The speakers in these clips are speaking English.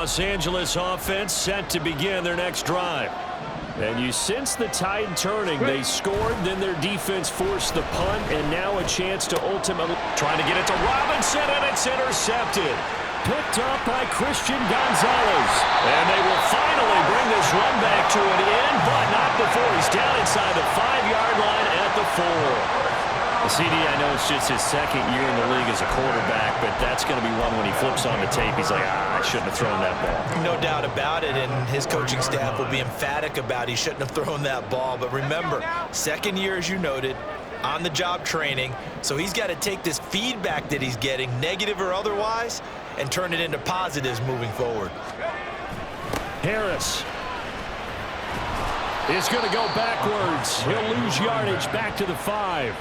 Los Angeles offense set to begin their next drive. And you sense the tide turning. They scored, then their defense forced the punt, and now a chance to ultimately trying to get it to Robinson, and it's intercepted. Picked up by Christian Gonzalez. And they will finally bring this run back to an end, but not before he's down inside the 5-yard line at the 4. CD, I know it's just his second year in the league as a quarterback, but that's going to be one when he flips on the tape. He's like, I shouldn't have thrown that ball. No doubt about it, and his coaching staff will be emphatic about he shouldn't have thrown that ball. But remember, second year, as you noted, on-the-job training, so he's got to take this feedback that he's getting, negative or otherwise, and turn it into positives moving forward. Harris is going to go backwards. He'll lose yardage back to the 5.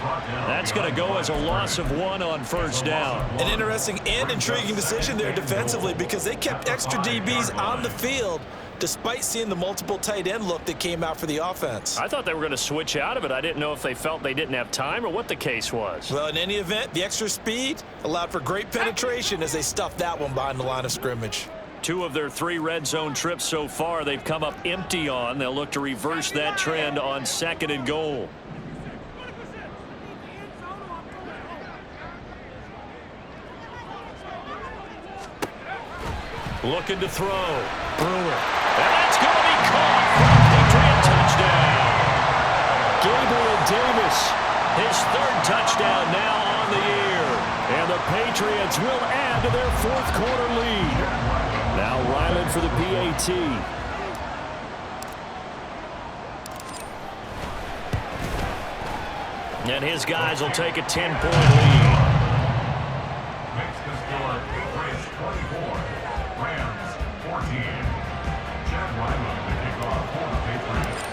That's going to go as a loss of 1 on first down. An interesting and intriguing decision there defensively because they kept extra DBs on the field despite seeing the multiple tight end look that came out for the offense. I thought they were going to switch out of it. I didn't know if they felt they didn't have time or what the case was. Well, in any event, the extra speed allowed for great penetration as they stuffed that one behind the line of scrimmage. 2 of their 3 red zone trips so far they've come up empty on. They'll look to reverse that trend on 2nd and goal. Looking to throw. Brewer. And that's going to be caught for a Patriot touchdown. Gabriel Davis, his 3rd touchdown now on the year. And the Patriots will add to their 4th quarter lead. Now Ryland for the PAT. And his guys will take a 10-point lead. Makes the score Patriots 24, Rams 14. Chad Ryland to kick off for the Patriots.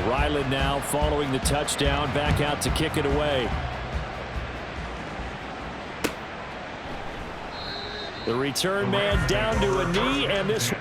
Ryland now following the touchdown, back out to kick it away. The return man down to a knee, and this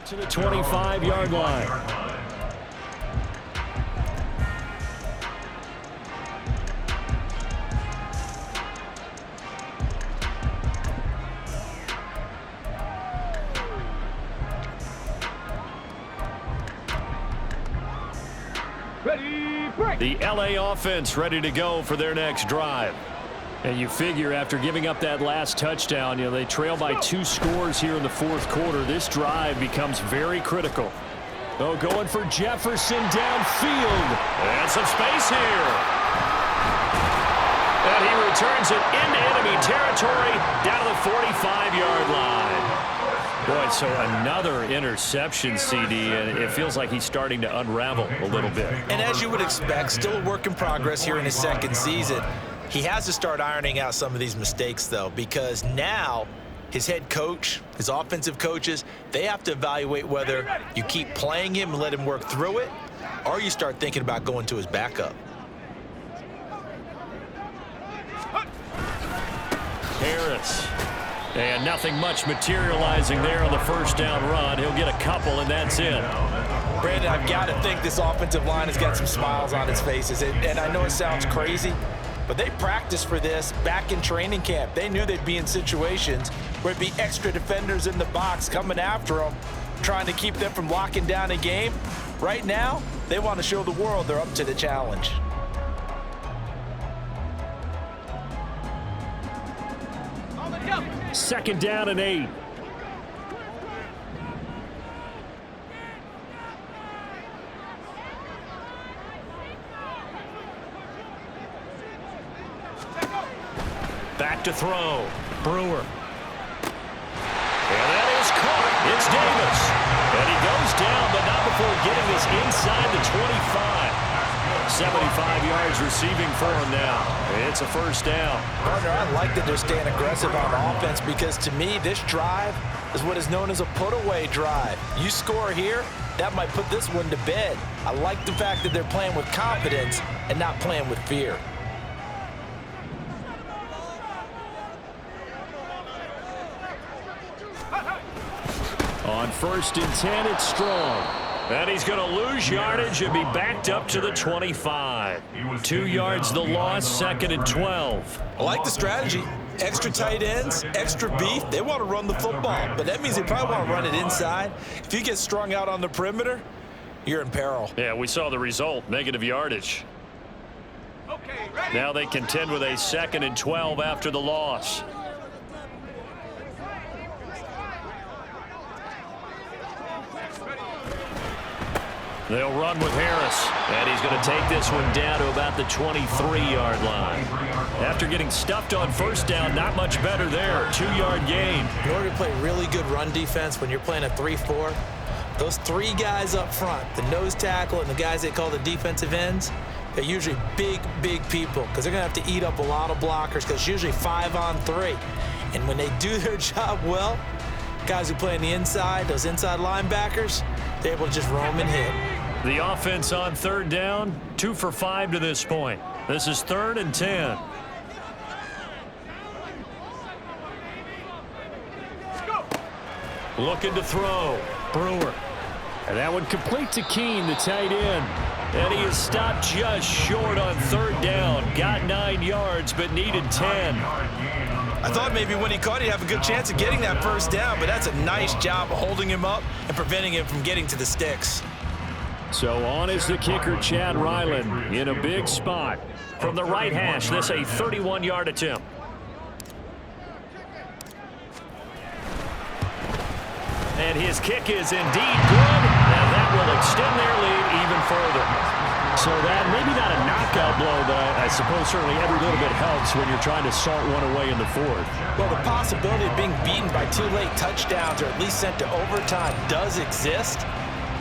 to the 25-yard line. The LA offense ready to go for their next drive. And you figure after giving up that last touchdown, they trail by 2 scores here in the 4th quarter. This drive becomes very critical. Oh, going for Jefferson downfield. And some space here. And he returns it into enemy territory down to the 45-yard line. Boy, so another interception, CD, and it feels like he's starting to unravel a little bit. And as you would expect, still a work in progress here in his 2nd season. He has to start ironing out some of these mistakes, though, because now his head coach, his offensive coaches, they have to evaluate whether you keep playing him and let him work through it, or you start thinking about going to his backup. Harris. And nothing much materializing there on the first down run. He'll get a couple, and that's it. Brandon, I've got to think this offensive line has got some smiles on its faces. And I know it sounds crazy, but they practiced for this back in training camp. They knew they'd be in situations where it'd be extra defenders in the box coming after them, trying to keep them from locking down a game. Right now, they want to show the world they're up to the challenge. Second down and 8. Back to throw. Brewer. And that is caught. It's Davis. And he goes down, but not before getting this inside the 25. 75 yards receiving for him now. It's a first down. Partner, I like that they're staying aggressive on offense because to me, this drive is what is known as a put-away drive. You score here, that might put this one to bed. I like the fact that they're playing with confidence and not playing with fear. On 1st and 10, it's Strong. And he's going to lose yardage and be backed up to the 25. 2 yards the loss, 2nd and 12. I like the strategy. Extra tight ends, extra beef. They want to run the football, but that means they probably want to run it inside. If you get strung out on the perimeter, you're in peril. Yeah, we saw the result, negative yardage. Now they contend with a 2nd and 12 after the loss. They'll run with Harris, and he's going to take this one down to about the 23-yard line. After getting stuffed on 1st down, not much better there. 2-yard gain. In order to play really good run defense when you're playing a 3-4, those 3 guys up front, the nose tackle and the guys they call the defensive ends, they're usually big, big people because they're going to have to eat up a lot of blockers because it's usually 5 on 3. And when they do their job well, guys who play on the inside, those inside linebackers, they're able to just roam and hit. The offense on 3rd down, 2 for 5 to this point. This is 3rd and 10. Looking to throw. Brewer. And that one complete to Keene, the tight end. And he is stopped just short on 3rd down. Got 9 yards, but needed 10. I thought maybe when he caught it, he'd have a good chance of getting that 1st down, but that's a nice job of holding him up and preventing him from getting to the sticks. So on is the kicker, Chad Ryland, in a big spot. From the right hash, this a 31-yard attempt. And his kick is indeed good, and that will extend their lead even further. So that, maybe not a knockout blow, but I suppose certainly every little bit helps when you're trying to salt one away in the 4th. Well, the possibility of being beaten by 2 late touchdowns or at least sent to overtime does exist.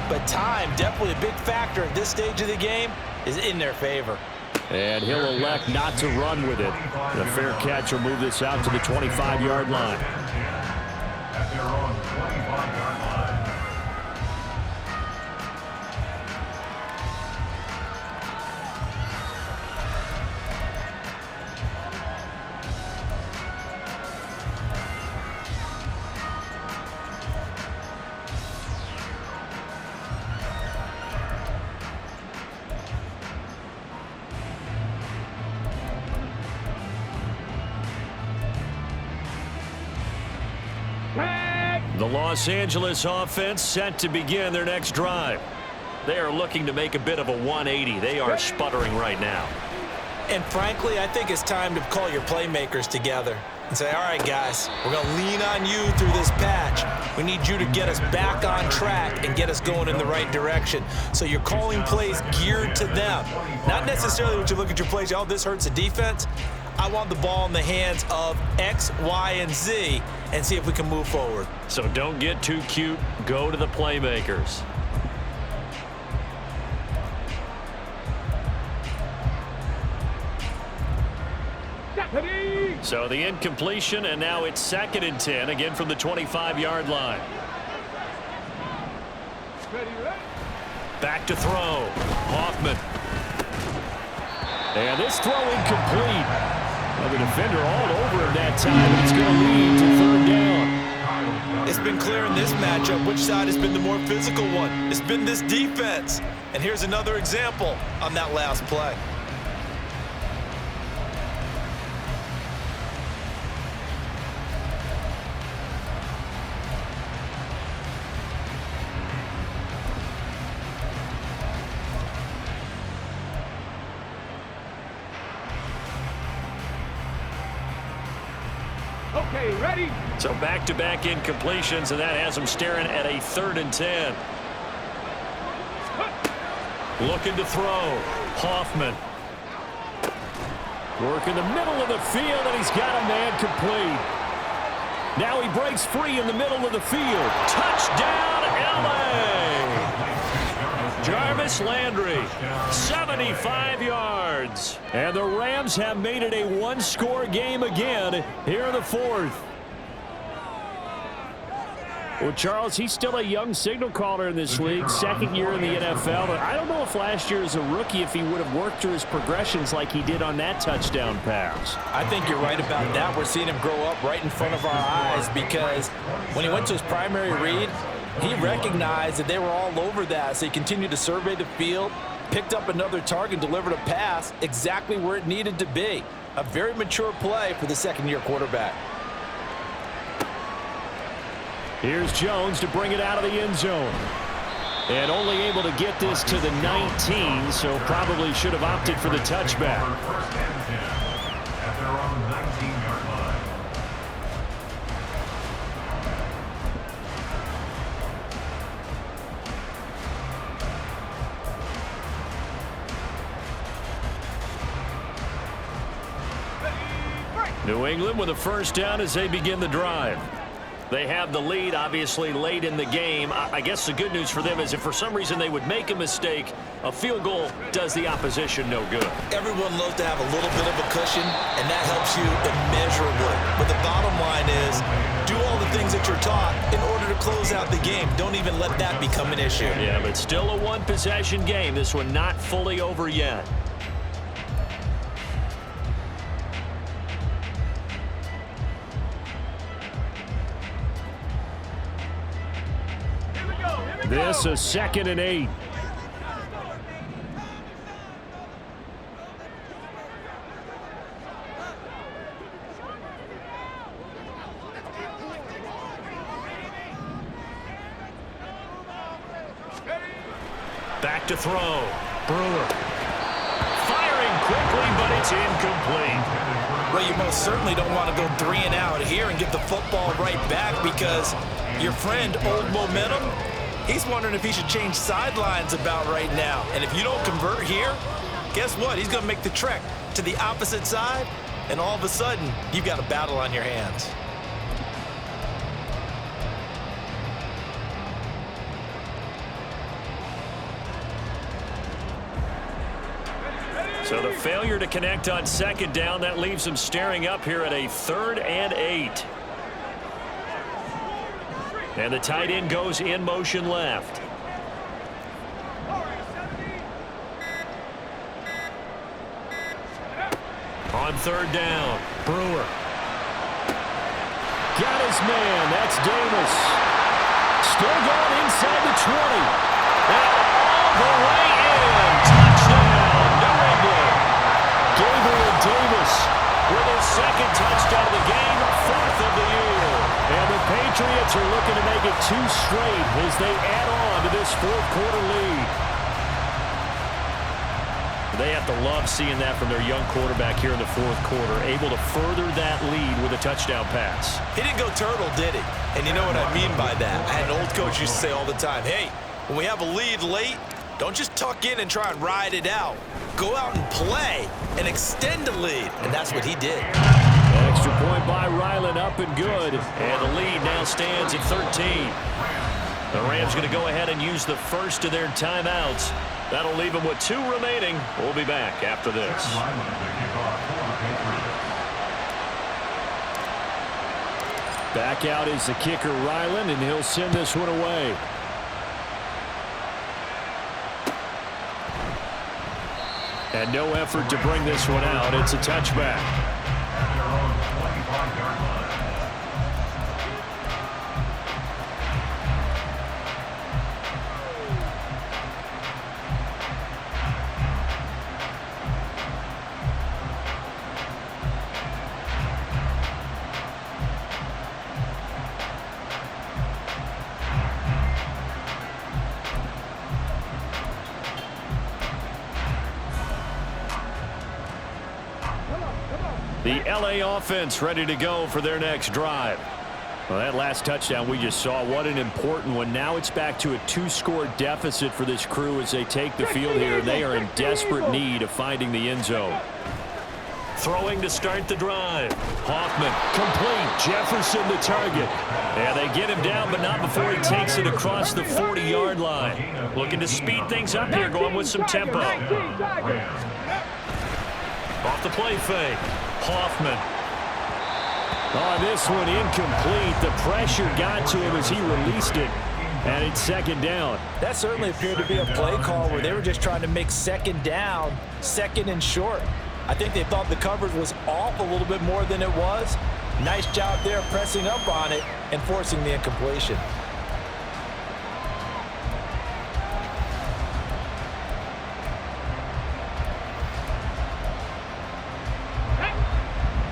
But time, definitely a big factor at this stage of the game, is in their favor. And he'll elect not to run with it. The fair catch will move this out to the 25-yard line. At their own 25-yard line. The Los Angeles offense set to begin their next drive. They are looking to make a bit of a 180. They are sputtering right now. And frankly, I think it's time to call your playmakers together and say, all right, guys, we're going to lean on you through this patch. We need you to get us back on track and get us going in the right direction. So you're calling plays geared to them. Not necessarily when you look at your plays, oh, this hurts the defense. I want the ball in the hands of X, Y, and Z and see if we can move forward. So don't get too cute. Go to the playmakers. So the incompletion, and now it's 2nd and 10, again from the 25-yard line. Back to throw. Hoffman. And this throw incomplete. Well, the defender all over him that time, and it's going to lead to 3rd down. It's been clear in this matchup which side has been the more physical one. It's been this defense. And here's another example on that last play. Okay, ready? So back-to-back incompletions, and that has them staring at a 3rd and 10. Looking to throw. Hoffman. Work in the middle of the field, and he's got a man complete. Now he breaks free in the middle of the field. Touchdown, L.A. Jarvis Landry, 75 yards. And the Rams have made it a one-score game again here in the 4th. Well, Charles, he's still a young signal caller in this league, second year in the NFL. But I don't know if last year as a rookie if he would have worked through his progressions like he did on that touchdown pass. I think you're right about that. We're seeing him grow up right in front of our eyes because when he went to his primary read, he recognized that they were all over that, so he continued to survey the field, picked up another target, delivered a pass exactly where it needed to be. A very mature play for the second-year quarterback. Here's Jones to bring it out of the end zone. And only able to get this to the 19, so probably should have opted for the touchback. First and 10 at their own 19-yard line. New England with a first down as they begin the drive. They have the lead, obviously, late in the game. I guess the good news for them is if for some reason they would make a mistake, a field goal does the opposition no good. Everyone loves to have a little bit of a cushion, and that helps you immeasurably. But the bottom line is do all the things that you're taught in order to close out the game. Don't even let that become an issue. Yeah, but still a one-possession game. This one not fully over yet. This a 2nd and 8. Back to throw. Brewer. Firing quickly, but it's incomplete. Well, you most certainly don't want to go 3 and out here and get the football right back because your friend, Old Momentum, he's wondering if he should change sidelines about right now. And if you don't convert here, guess what? He's going to make the trek to the opposite side, and all of a sudden, you've got a battle on your hands. So the failure to connect on 2nd down, that leaves him staring up here at a 3rd and 8. And the tight end goes in motion left. On 3rd down, Brewer. Got his man, that's Davis. Still going inside the 20. And all the way in. Touchdown, New England. Gabriel Davis with his 2nd touchdown of the game, 4th of the year. And the Patriots are looking to make it 2 straight as they add on to this 4th quarter lead. They have to love seeing that from their young quarterback here in the 4th quarter, able to further that lead with a touchdown pass. He didn't go turtle, did he? And you know what I mean by that. I had an old coach used to say all the time, hey, when we have a lead late, don't just tuck in and try and ride it out. Go out and play and extend the lead. And that's what he did. Extra point by Ryland, up and good. And the lead now stands at 13. The Rams going to go ahead and use the first of their timeouts. That'll leave them with 2 remaining. We'll be back after this. Back out is the kicker, Ryland, and he'll send this one away. And no effort to bring this one out. It's a touchback. At their own 25-yard line. The LA offense ready to go for their next drive. Well, that last touchdown we just saw, what an important one. Now it's back to a 2-score deficit for this crew as they take the field here. They are in desperate need of finding the end zone. Throwing to start the drive. Hoffman, complete. Jefferson the target. And they get him down, but not before he takes it across the 40-yard line. Looking to speed things up here, going with some tempo. Off the play fake. Hoffman. Oh, this one incomplete. The pressure got to him as he released it, and it's second down. That certainly appeared to be a play call where they were just trying to make second down, second and short. I think they thought the coverage was off a little bit more than it was. Nice job there pressing up on it and forcing the incompletion.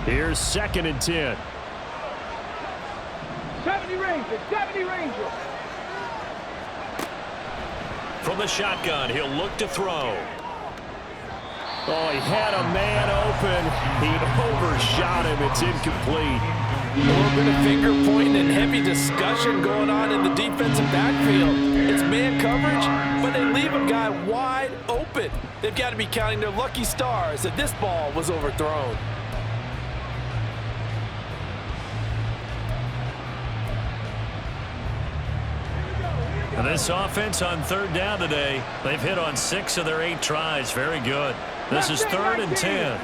Here's second and 10. 70 Ranger, 70 Ranger. From the shotgun, he'll look to throw. Oh, he had a man open. He overshot him. It's incomplete. A little bit of finger pointing and heavy discussion going on in the defensive backfield. It's man coverage, but they leave a guy wide open. They've got to be counting their lucky stars that this ball was overthrown. And this offense on third down today, they've hit on 6 of their 8 tries. Very good. This is third and 10.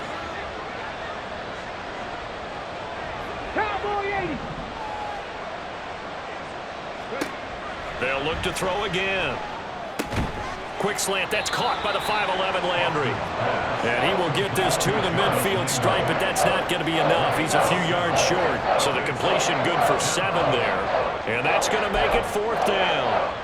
Cowboy 80. They'll look to throw again. Quick slant. That's caught by the 5'11 Landry. And he will get this to the midfield stripe, but that's not going to be enough. He's a few yards short. So the completion good for 7 there. And that's going to make it fourth down.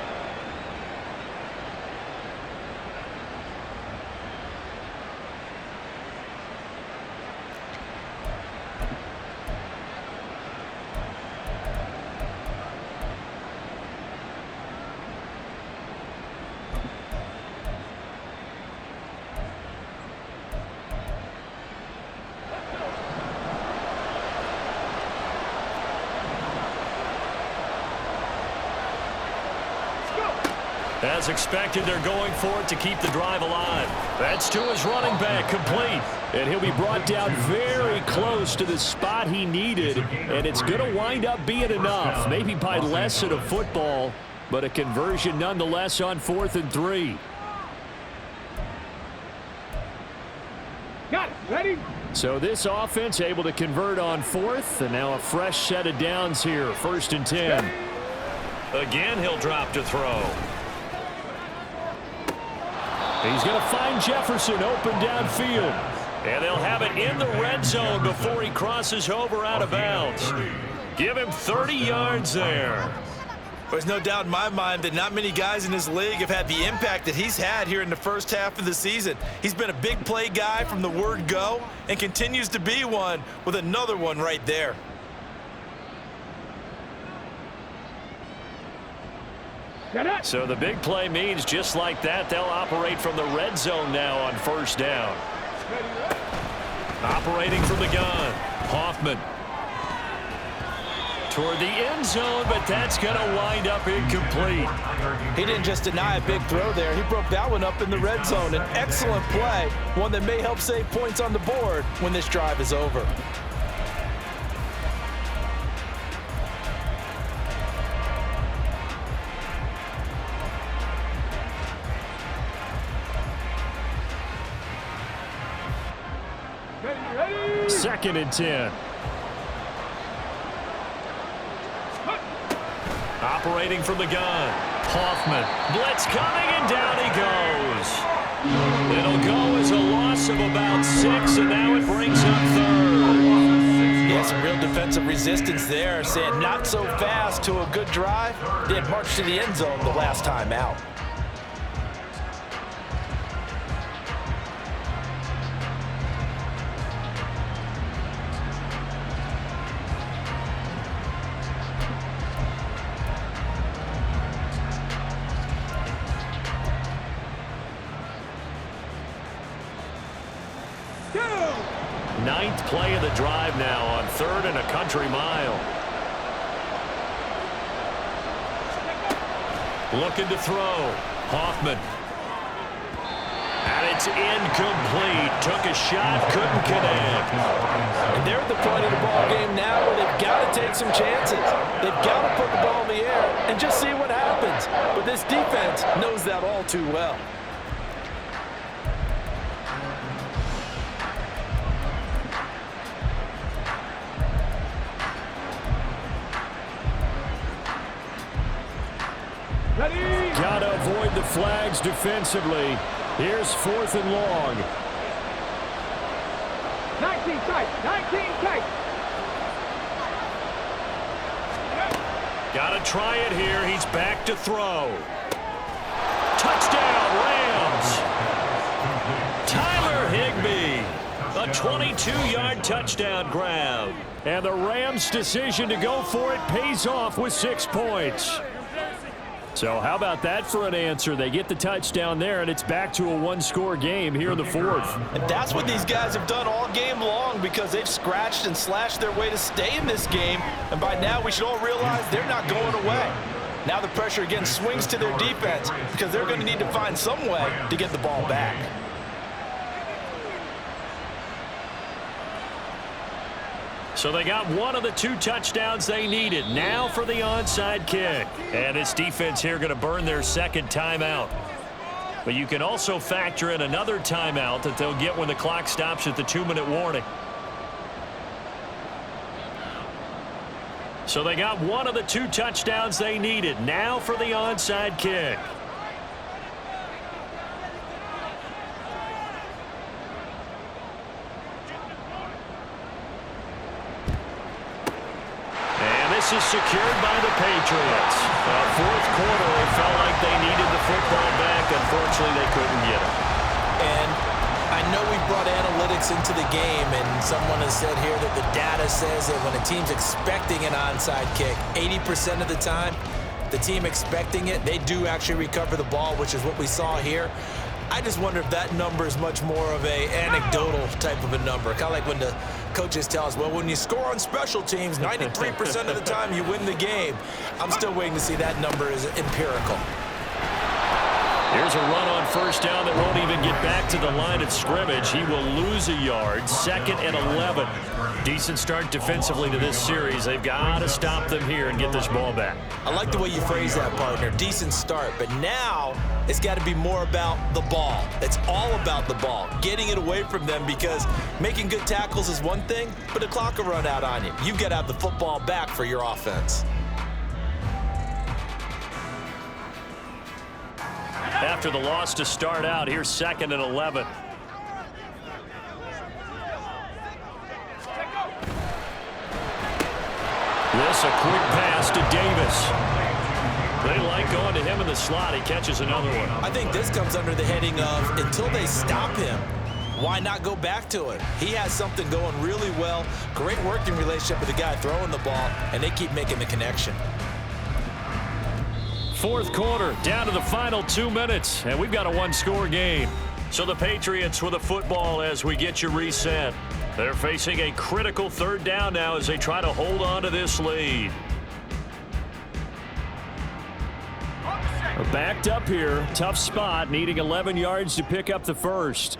As expected, they're going for it to keep the drive alive. That's to his running back, complete. And he'll be brought down very close to the spot he needed. And it's going to wind up being enough, maybe by less than a football, but a conversion nonetheless on 4th and 3. Got it. Ready? So this offense able to convert on 4th, and now a fresh set of downs here, 1st and 10. Again, he'll drop to throw. He's going to find Jefferson open downfield. And they'll have it in the red zone before he crosses over out of bounds. Give him 30 yards there. There's no doubt in my mind that not many guys in this league have had the impact that he's had here in the first half of the season. He's been a big play guy from the word go and continues to be one with another one right there. So the big play means just like that, they'll operate from the red zone now on 1st down. Operating from the gun, Hoffman. Toward the end zone, but that's going to wind up incomplete. He didn't just deny a big throw there. He broke that one up in the red zone. An excellent play, one that may help save points on the board when this drive is over. Second and 10. Operating from the gun. Hoffman. Blitz coming, and down he goes. It'll go as a loss of about 6, and now it brings up 3rd. Yeah, some real defensive resistance there, saying not so fast to a good drive. They had marched to the end zone the last time out. Ninth play of the drive now on 3rd and a country mile. Looking to throw. Hoffman. And it's incomplete. Took a shot, couldn't connect. And they're at the point of the ball game now where they've got to take some chances. They've got to put the ball in the air and just see what happens. But this defense knows that all too well. Ready. Got to avoid the flags defensively. Here's 4th and long. 19 tight. 19 tight. Got to try it here. He's back to throw. Touchdown, Rams. Tyler Higbee. A 22-yard touchdown grab. And the Rams' decision to go for it pays off with 6 points. So how about that for an answer? They get the touchdown there, and it's back to a 1-score game here in the 4th. And that's what these guys have done all game long because they've scratched and slashed their way to stay in this game. And by now, we should all realize they're not going away. Now the pressure again swings to their defense because they're going to need to find some way to get the ball back. So they got one of the 2 touchdowns they needed. Now for the onside kick. And this defense here going to burn their 2nd timeout. But you can also factor in another timeout that they'll get when the clock stops at the 2-minute warning. So they got one of the 2 touchdowns they needed. Now for the onside kick. This is secured by the Patriots. 4th quarter, they felt like they needed the football back. Unfortunately, they couldn't get it. And I know we brought analytics into the game, and someone has said here that the data says that when a team's expecting an onside kick, 80% of the time, the team expecting it, they do actually recover the ball, which is what we saw here. I just wonder if that number is much more of a anecdotal type of a number. Kind of like when the coaches tell us, well, when you score on special teams, 93% of the time you win the game. I'm still waiting to see that number is empirical. Here's a run on 1st down that won't even get back to the line of scrimmage. He will lose a yard. 2nd and 11. Decent start defensively to this series. They've got to stop them here and get this ball back. I like the way you phrase that, partner. Decent start. But now it's got to be more about the ball. It's all about the ball. Getting it away from them because making good tackles is one thing, but the clock will run out on you. You've got to have the football back for your offense. After the loss to start out, here's 2nd and 11. This a quick pass to Davis. They like going to him in the slot. He catches another one. I think this comes under the heading of until they stop him, why not go back to it? He has something going really well. Great working relationship with the guy throwing the ball, and they keep making the connection. 4th quarter, down to the final 2 minutes, and we've got a 1-score game. So the Patriots with the football as we get you reset. They're facing a critical 3rd down now as they try to hold on to this lead. Backed up here, tough spot, needing 11 yards to pick up the 1st.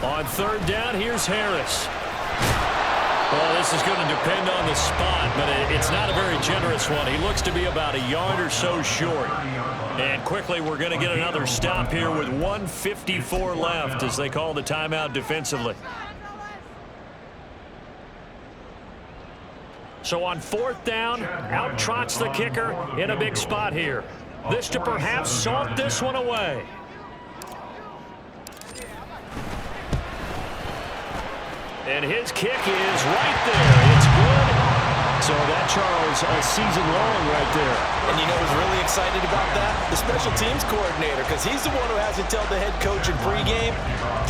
On 3rd down, here's Harris. Well, this is going to depend on the spot, but it's not a very generous one. He looks to be about a yard or so short. And quickly, we're going to get another stop here with 1:54 left as they call the timeout defensively. So on 4th down, out trots the kicker in a big spot here. This to perhaps salt this one away. And his kick is right there. It's good. So that, Charles, a season long right there. And you know who's really excited about that? The special teams coordinator, because he's the one who has to tell the head coach in pregame,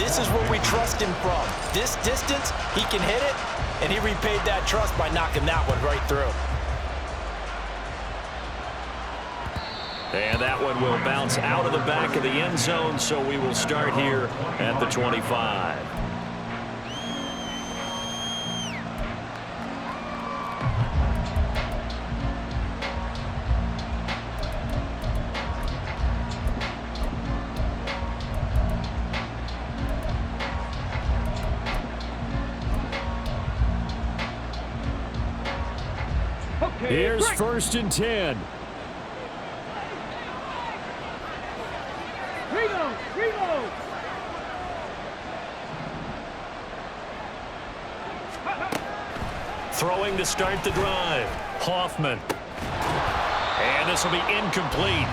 this is where we trust him from. This distance, he can hit it, and he repaid that trust by knocking that one right through. And that one will bounce out of the back of the end zone, so we will start here at the 25. Here's 1st and 10. Reload! Throwing to start the drive. Hoffman. And this will be incomplete.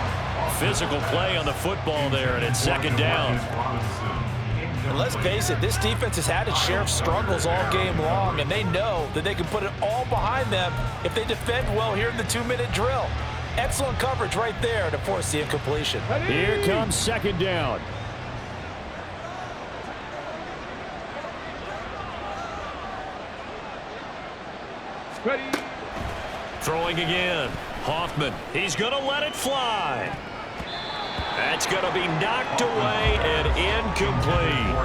Physical play on the football there, and it's second down. And let's face it, this defense has had its share of struggles all game long, and they know that they can put it all behind them if they defend well here in the 2-minute drill. Excellent coverage right there to force the incompletion. Here comes second down. Ready. Throwing again. Hoffman. He's going to let it fly. That's going to be knocked away and incomplete.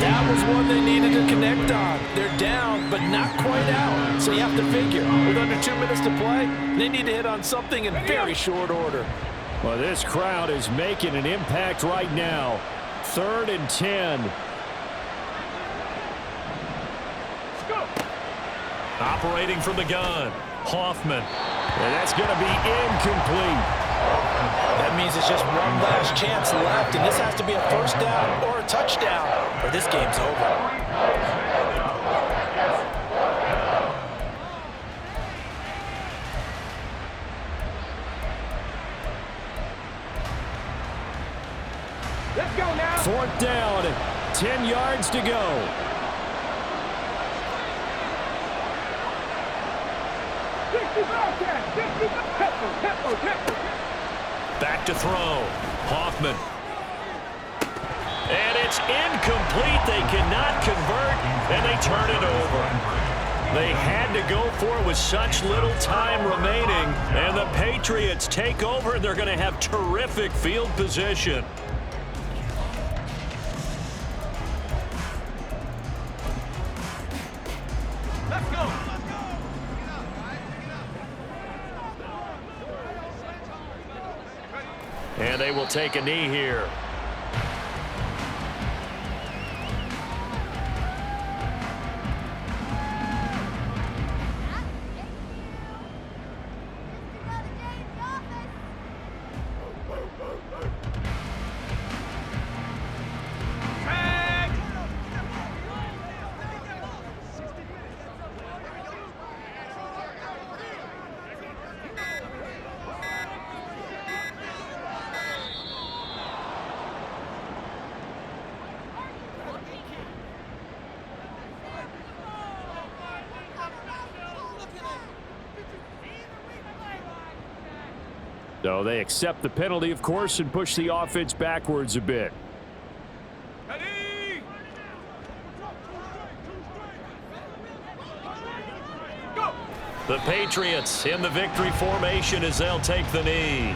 That was one they needed to connect on. They're down, but not quite out. So you have to figure, with under 2 minutes to play, they need to hit on something in very short order. Well, this crowd is making an impact right now. 3rd and 10. Operating from the gun. Hoffman. And that's going to be incomplete. That means it's just one last chance left, and this has to be a first down or a touchdown, or this game's over. Let's go now. 4th down. 10 yards to go. 65, 10, 65. Tempo. Back to throw. Hoffman. And it's incomplete. They cannot convert, and they turn it over. They had to go for it with such little time remaining, and the Patriots take over, and they're going to have terrific field position. Let's go. And they will take a knee here. So they accept the penalty, of course, and push the offense backwards a bit. Ready. Go. The Patriots in the victory formation as they'll take the knee.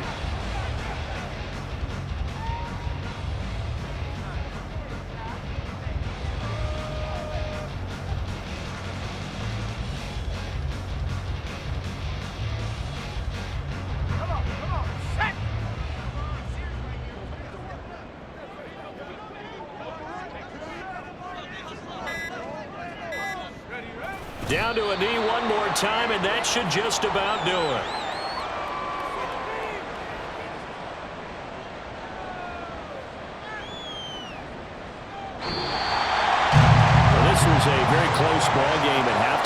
Down to a knee one more time, and that should just about do it. Well, this was a very close ball game at halftime.